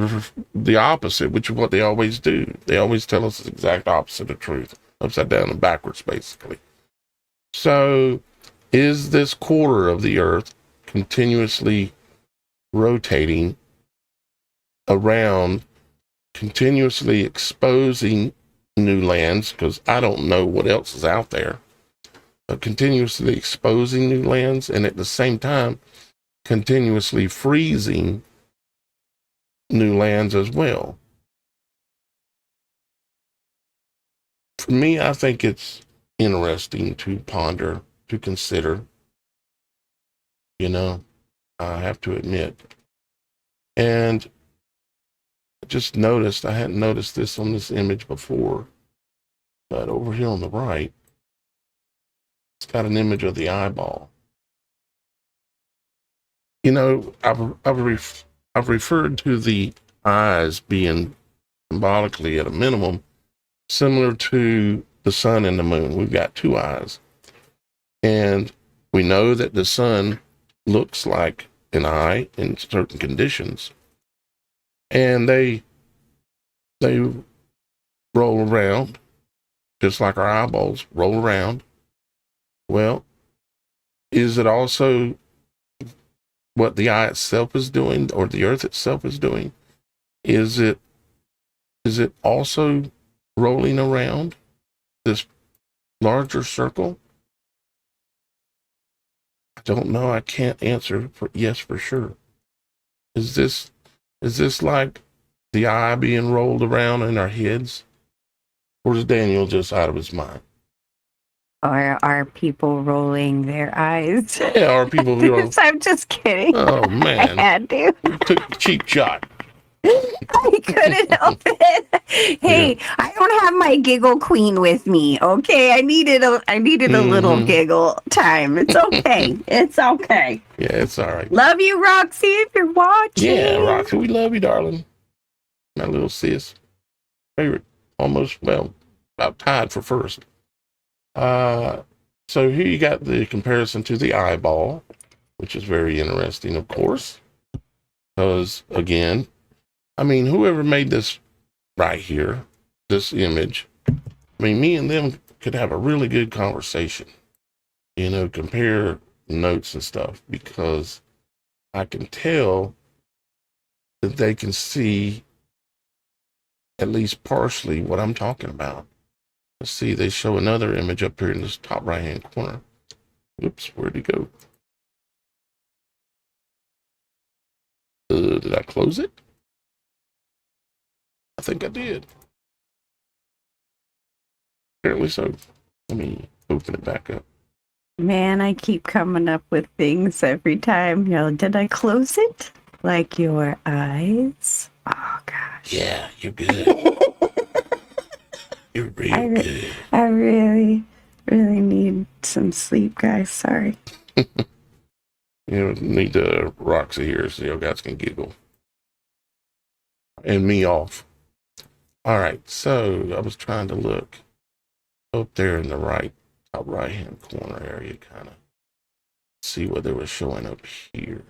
the opposite, which is what they always do. They always tell us the exact opposite of truth, upside down and backwards, basically. So, is this 1/4 of the Earth continuously rotating around, continuously exposing new lands? Because I don't know what else is out there. continuously exposing new lands and at the same time continuously freezing new lands as well. For me, I think it's interesting to ponder, to consider, you know, I have to admit. And I just noticed, I hadn't noticed this on this image before, but over here on the right, it's got an image of the eyeball. You know, I've referred to the eyes being symbolically at a minimum similar to the sun and the moon. We've got two eyes. And we know that the sun looks like an eye in certain conditions. And they roll around just like our eyeballs roll around. Well, is it also what the eye itself is doing, or the earth itself is doing? Is it also rolling around this larger circle? I don't know. I can't answer yes for sure. Is this like the eye being rolled around in our heads? Or is Daniel just out of his mind? Or are people rolling their eyes? Yeah, are people... I'm just kidding. Oh, man. I had to. You took a cheap shot. I couldn't help it. Hey, yeah. I don't have my giggle queen with me. Okay, I needed a little giggle time. It's okay. It's okay. Yeah, it's all right. Love you, Roxy, if you're watching. Yeah, Roxy, we love you, darling. My little sis. Favorite. Almost, well, about tied for first. So here you got the comparison to the eyeball, which is very interesting, of course. Because, again, I mean, whoever made this right here, this image, I mean, me and them could have a really good conversation, you know, compare notes and stuff, because I can tell that they can see at least partially what I'm talking about. Let's see, they show another image up here in this top right-hand corner. Oops, where'd it go? Did I close it? I think I did. Apparently so. Let me open it back up. Man, I keep coming up with things every time. Did I close it? Like your eyes? Oh, gosh. Yeah, you're good. You're real good. I really, really need some sleep, guys. Sorry. You need Roxy here so you guys can giggle. And me off. All right, so I was trying to look up there in the top right-hand corner area, kind of see what they were showing up here.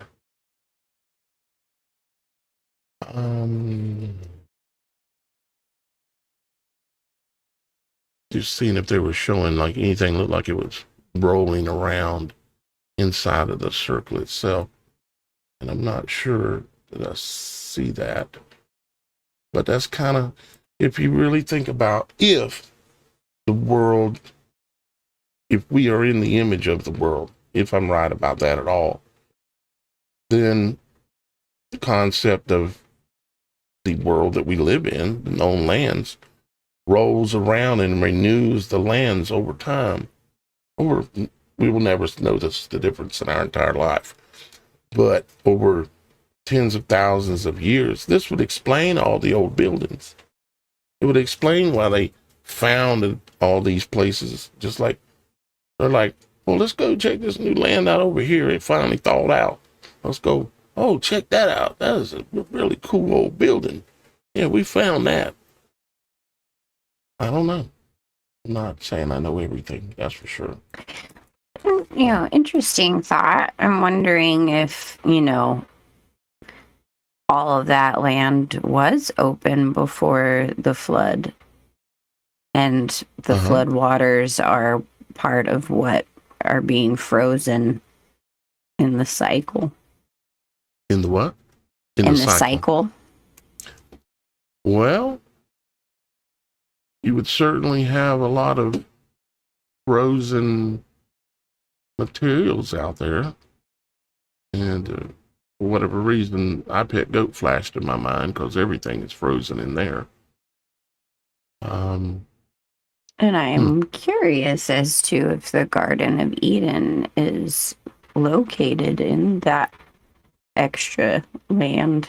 Just seeing if they were showing like anything looked like it was rolling around inside of the circle itself. And I'm not sure that I see that. But that's kind of, if you really think about if we are in the image of the world, if I'm right about that at all, then the concept of the world that we live in, the known lands, rolls around and renews the lands over time. We will never notice the difference in our entire life. But over tens of thousands of years, this would explain all the old buildings. It would explain why they founded all these places. Just like, they're like, well, let's go check this new land out over here. It finally thawed out. Let's go, oh, check that out. That is a really cool old building. Yeah, we found that. I don't know. I'm not saying I know everything, that's for sure. Interesting thought. I'm wondering if, all of that land was open before the flood, and the flood waters are part of what are being frozen in the cycle. In the what? In the cycle. Well, you would certainly have a lot of frozen materials out there. And for whatever reason, iPet Goat flashed in my mind because everything is frozen in there. And I'm curious as to if the Garden of Eden is located in that extra land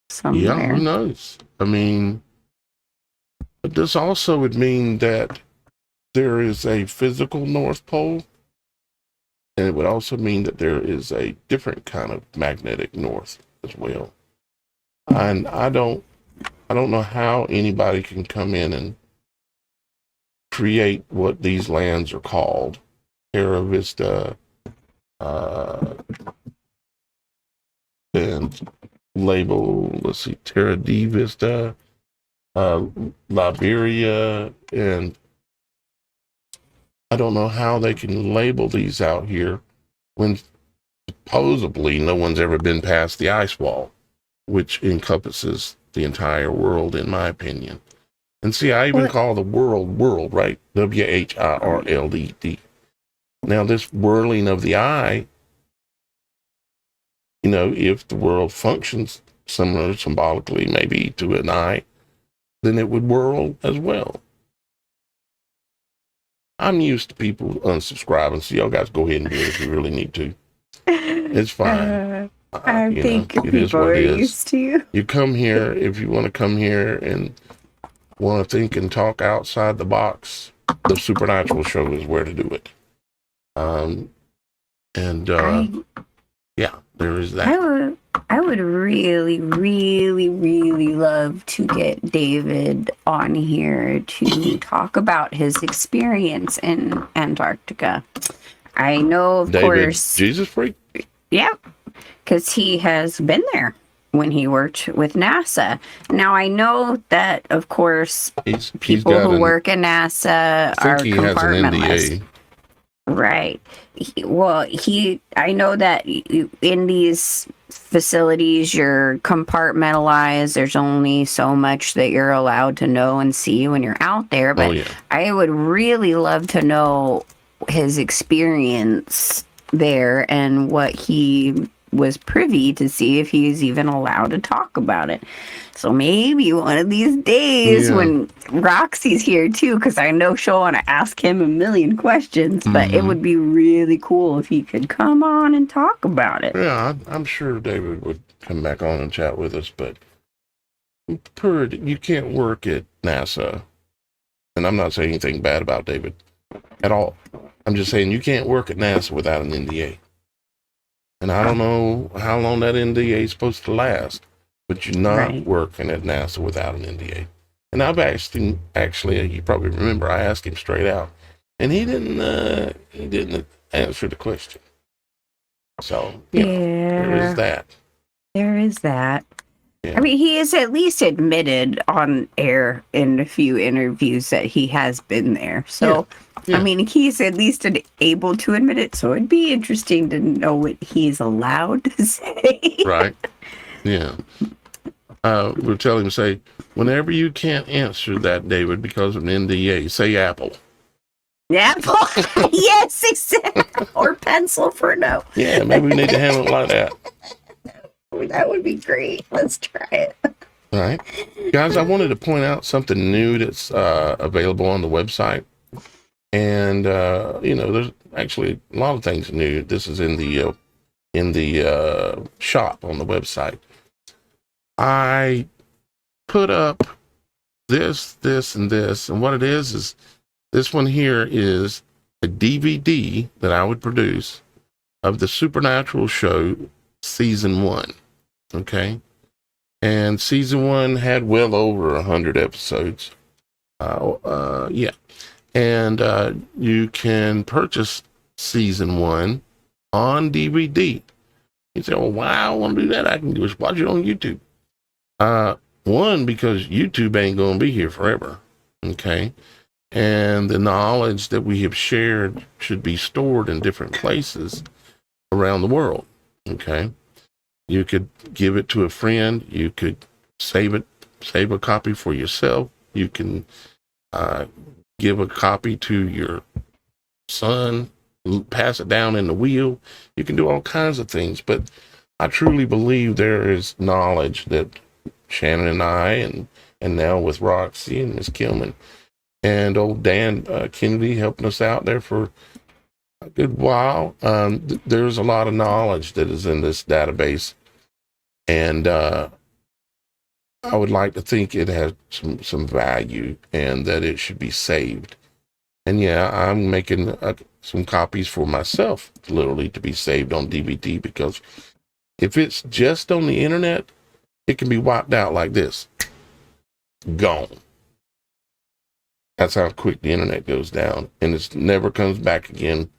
somewhere. Yeah, who knows? I mean, but this also would mean that there is a physical North Pole, and it would also mean that there is a different kind of magnetic north as well. And I don't know how anybody can come in and create what these lands are called. Terra Vista, and label, let's see, Terra D Vista, Liberia, and I don't know how they can label these out here when supposedly no one's ever been past the ice wall, which encompasses the entire world, in my opinion. And see, I even call the world, right? WHIRLD. Now, this whirling of the eye, you know, if the world functions similar symbolically, maybe to an eye, then it would whirl as well. I'm used to people unsubscribing, so y'all guys go ahead and do it if you really need to. It's fine. I think people are used to you. You come here, if you want to come here and want to think and talk outside the box, the Supernatural Show is where to do it. Yeah, there is that. I would really, really, really love to get David on here to talk about his experience in Antarctica. I know, of course. Jesus freak? Yep, because he has been there when he worked with NASA. Now, I know that, of course, people who work in NASA are compartmentalized. Right. I know that in these facilities, you're compartmentalized. There's only so much that you're allowed to know and see when you're out there. But I would really love to know his experience there and what he was privy to, see if he's even allowed to talk about it. So maybe one of these days when Roxy's here too, because I know she'll want to ask him a million questions, but it would be really cool if he could come on and talk about it. Yeah, I'm sure David would come back on and chat with us, but you can't work at NASA. And I'm not saying anything bad about David at all. I'm just saying you can't work at NASA without an NDA. And I don't know how long that NDA is supposed to last, but you're not working at NASA without an NDA. And I've asked him, actually, you probably remember, I asked him straight out, and he didn't answer the question. So, there is that. There is that. Yeah. I mean, he is at least admitted on air in a few interviews that he has been there. So, I mean, he's at least able to admit it. So it'd be interesting to know what he's allowed to say. Right. Yeah. We'll tell him, say, whenever you can't answer that, David, because of an NDA, say Apple. Apple? Yes, exactly. Or pencil for no. Yeah, maybe we need to handle it like that. That would be great. Let's try it. All right. Guys, I wanted to point out something new that's available on the website. And, there's actually a lot of things new. This is in the shop on the website. I put up this, and this. And what it is this one here is a DVD that I would produce of the Supernatural Show Season 1. Okay. And Season 1 had well over 100 episodes. And you can purchase Season 1 on DVD. You say, well, why I want to do that? I can just watch it on YouTube. One, because YouTube ain't going to be here forever. Okay. And the knowledge that we have shared should be stored in different places around the world. Okay. You could give it to a friend. You could save a copy for yourself. You can give a copy to your son, pass it down in the wheel. You can do all kinds of things, but I truly believe there is knowledge that Shannon and I, and now with Roxy and Miss Kilman and old Dan Kennedy helping us out there for a good while. There's a lot of knowledge that is in this database, and I would like to think it has some value and that it should be saved. And yeah, I'm making some copies for myself, literally, to be saved on DVD, because if it's just on the internet, it can be wiped out like this. Gone. That's how quick the internet goes down, and it never comes back again,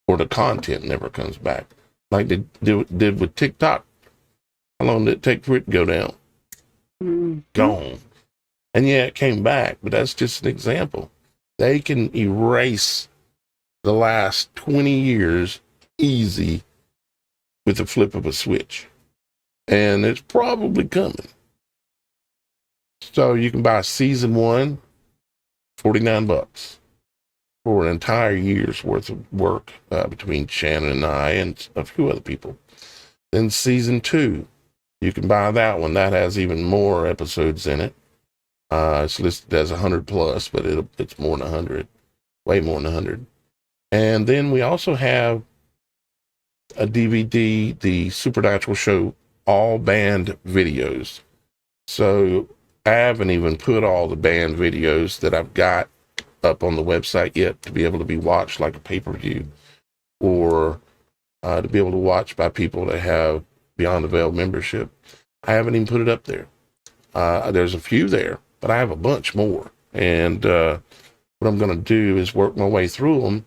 or the content never comes back. Like they did with TikTok. How long did it take for it to go down? Gone. And yeah, it came back, but that's just an example. They can erase the last 20 years easy with the flip of a switch. And it's probably coming. So you can buy season 1, $49 for an entire year's worth of work between Shannon and I and a few other people. Then season 2, you can buy that one. That has even more episodes in it. It's listed as 100 plus, but it's more than 100, way more than 100. And then we also have a DVD, The Supernatural Show, all banned videos. So I haven't even put all the banned videos that I've got up on the website yet to be able to be watched like a pay-per-view, or to be able to watch by people that have Beyond the Veil membership. I haven't even put it up there. There's a few there, but I have a bunch more. And what I'm going to do is work my way through them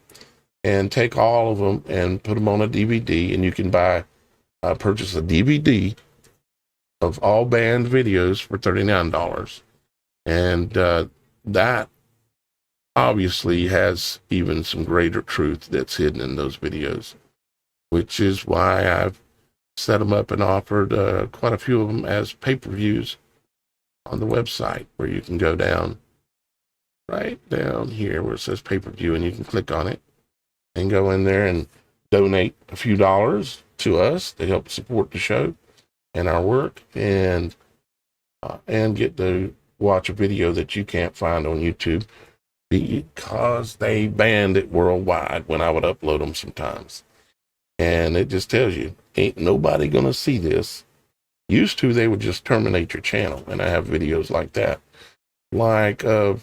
and take all of them and put them on a DVD. And you can purchase a DVD of all banned videos for $39. And that obviously has even some greater truth that's hidden in those videos, which is why I've set them up and offered quite a few of them as pay-per-views on the website, where you can go down, right down here where it says pay-per-view, and you can click on it and go in there and donate a few dollars to us to help support the show and our work, and get to watch a video that you can't find on YouTube because they banned it worldwide when I would upload them sometimes. And it just tells you, ain't nobody gonna see this. Used to, they would just terminate your channel, and I have videos like that. Like the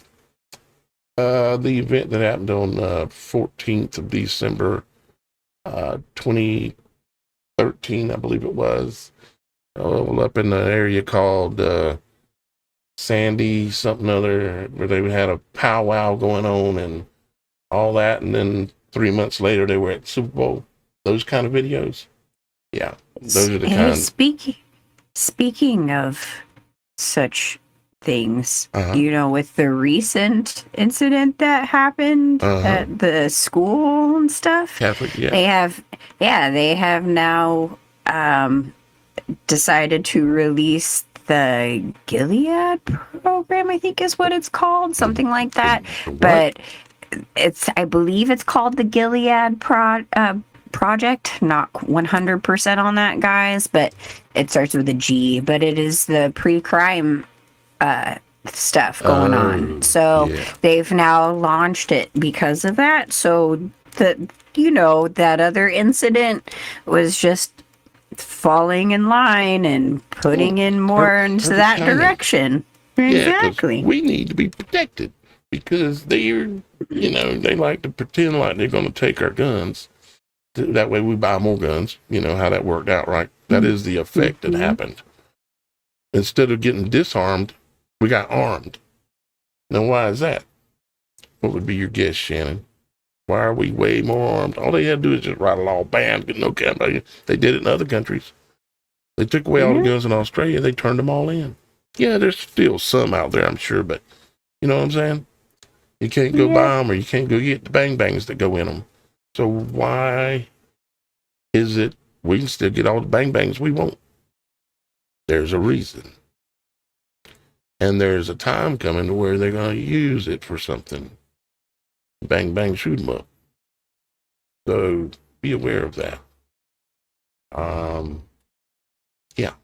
event that happened on 14th of December, 2013, I believe it was, up in the area called Sandy something other, where they had a powwow going on and all that, and then 3 months later they were at the Super Bowl. Those kind of videos. Yeah, those are the kind. Speaking of such things, with the recent incident that happened at the school and stuff, Catholic, yeah. They have now decided to release the Gilead program, I think is what it's called, something like that. But I believe it's called the Gilead project, not 100% on that, guys, but it starts with a G, but it is the pre-crime stuff going on. So they've now launched it because of that. So that other incident was just falling in line and putting in more into that direction. Exactly. We need to be protected because they like to pretend like they're going to take our guns. That way we buy more guns. You know how that worked out, right? That is the effect that happened. Instead of getting disarmed, we got armed. Now, why is that? What would be your guess, Shannon? Why are we way more armed? All they had to do is just write a law, bam, get no camera. They did it in other countries. They took away all the guns in Australia. They turned them all in. Yeah, there's still some out there, I'm sure, but you know what I'm saying? You can't go buy them, or you can't go get the bang bangs that go in them. So why is it we can still get all the bang bangs we want? There's a reason. And there's a time coming to where they're going to use it for something. Bang, bang, shoot them up. So be aware of that. Yeah.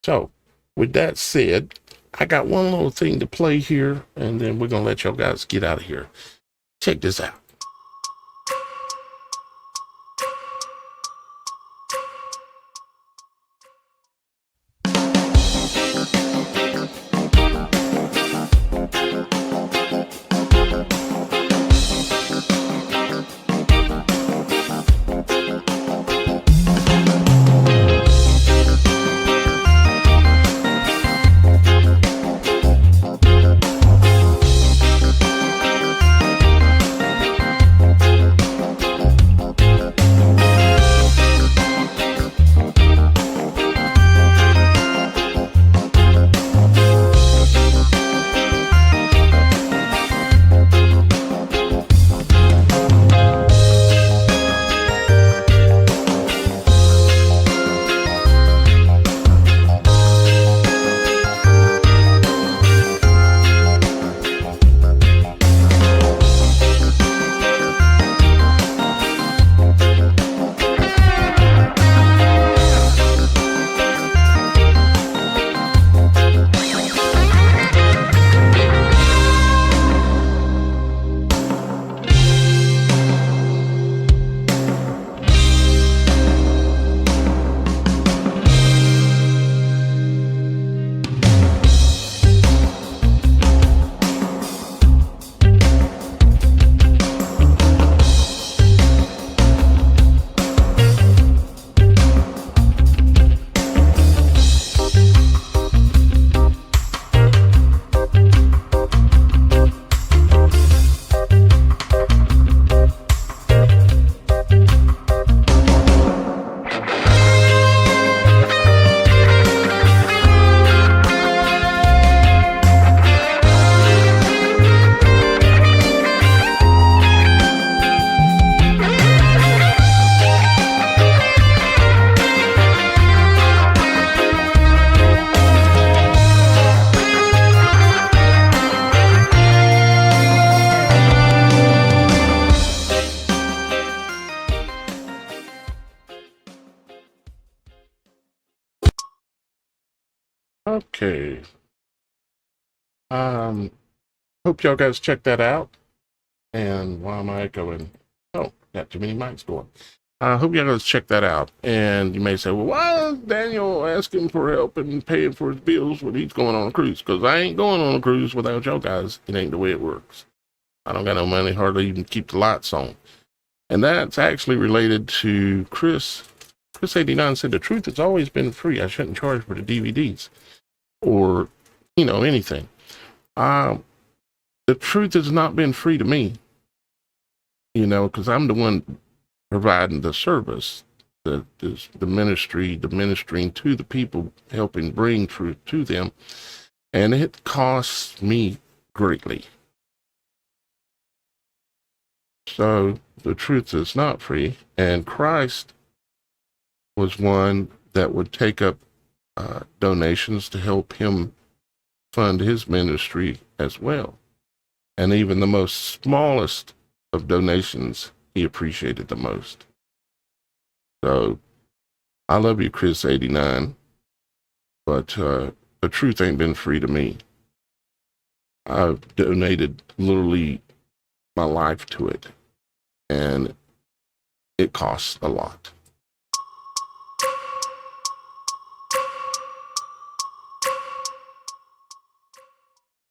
So with that said, I got one little thing to play here, and then we're going to let y'all guys get out of here. Check this out. Okay. Hope y'all guys check that out. And why am I echoing? Oh, got too many mics going. I hope y'all guys check that out. And you may say, well, why is Daniel asking for help and paying for his bills when he's going on a cruise? Because I ain't going on a cruise without y'all guys. It ain't the way it works. I don't got no money, hardly even keep the lights on. And that's actually related to Chris. Chris89 said the truth has always been free. I shouldn't charge for the DVDs or, anything. The truth has not been free to me, because I'm the one providing the service, the ministry, the ministering to the people, helping bring truth to them. And it costs me greatly. So the truth is not free. And Christ was one that would take up donations to help him fund his ministry as well. And even the most smallest of donations, he appreciated the most. So I love you, Chris89, but the truth ain't been free to me. I've donated literally my life to it, and it costs a lot.